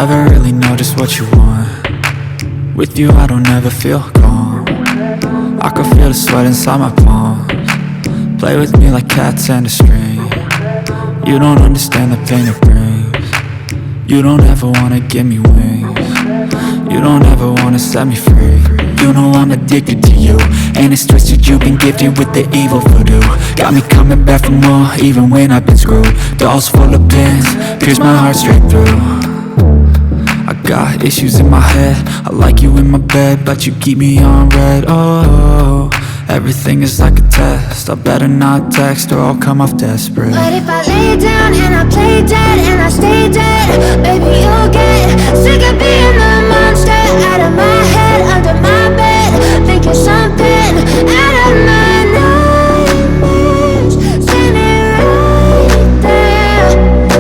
never really know just what you want. With you I don't ever feel calm. I can feel the sweat inside my palms. Play with me like cats and a string. You don't understand the pain it brings. You don't ever wanna give me wings. You don't ever wanna set me free. You know I'm addicted to you, and it's twisted, you've been gifted with the evil voodoo. Got me coming back for more, even when I've been screwed. Dolls full of pins, pierce my heart straight through. I got issues in my head, I like you in my bed, but you keep me on red. Oh, everything is like a test, I better not text or I'll come off desperate. But if I lay down and I play dead and I stay dead, baby you'll get sick of being the monster out of my head, under my bed, thinking something out of my nightmares, standing right there.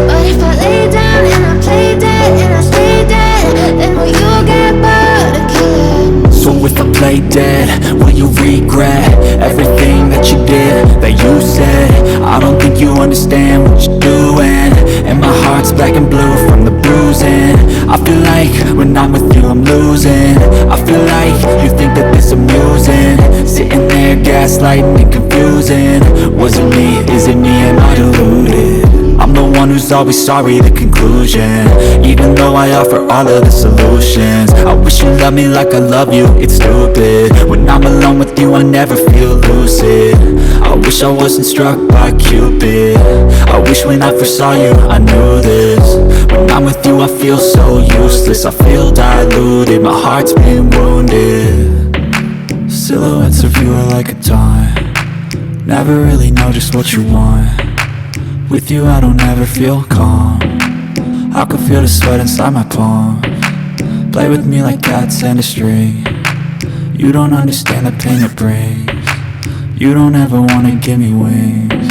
But if I lay down and I play dead and I stay dead, then will you get bored of killing me? So if I play dead, will you regret everything that you did, that you said? I don't think you understand what you're doing, and my heart's black and blue from the bruising. I feel like when I'm with you I'm losing. I feel like you think that this amusing, sitting there gaslighting and confusing. Was it me, is it me, am I deluded? I'm the one who's always sorry, the conclusion, even though I offer all of the solutions. I wish you loved me like I love you, it's stupid. When I'm alone with you I never feel lucid. I wish I wasn't struck by Cupid. I wish when I first saw you I knew this. When I'm with you I feel so useless, I feel diluted, my heart's been wounded. Silhouettes of you are like a taunt, never really know just what you want. With you I don't ever feel calm, I can feel the sweat inside my palms. Play with me like cats and a string. You don't understand the pain it brings. You don't ever wanna give me wings.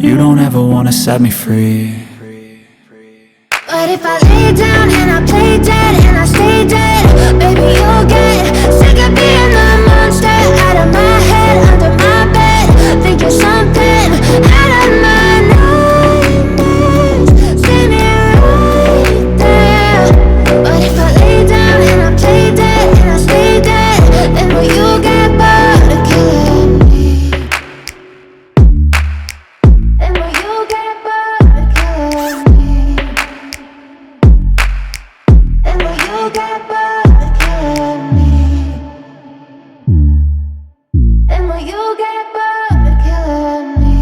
You don't ever wanna set me free. But if I lay down and I play dead and I stay dead, baby you'll get sick of being the monster out of my head, under my bed, thinking something out of my nightmares, standing right there. But if I lay down and I play dead and I stay dead, then will you get bored of killing me? Then will you get bored of killing me? Then will you get bored of killing me? Then will you get bored of killing me?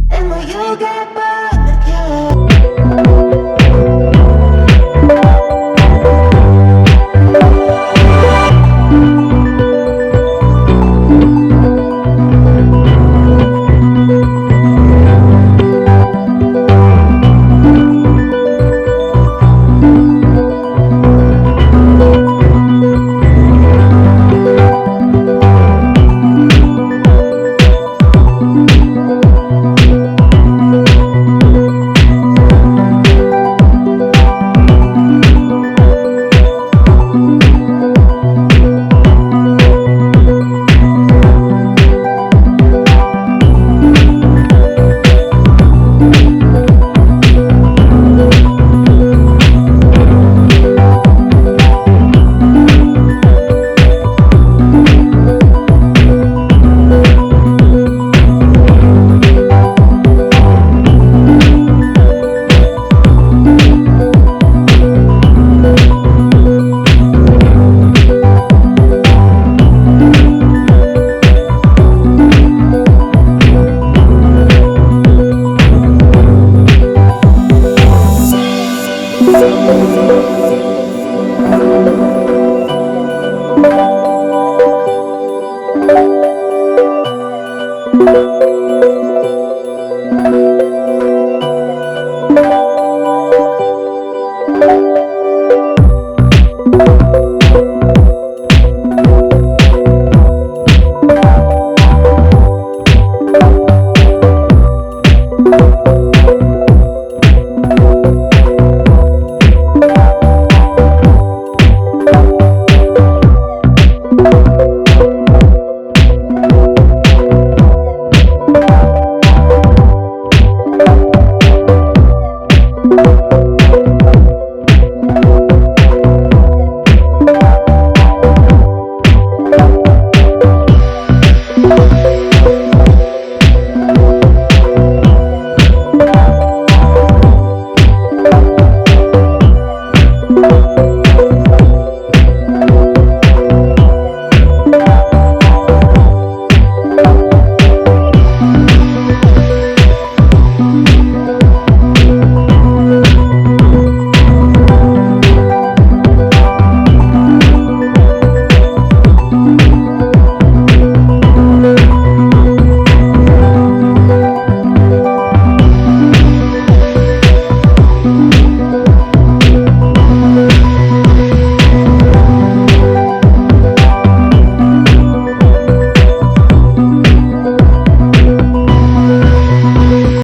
Then will you get bored of killing me?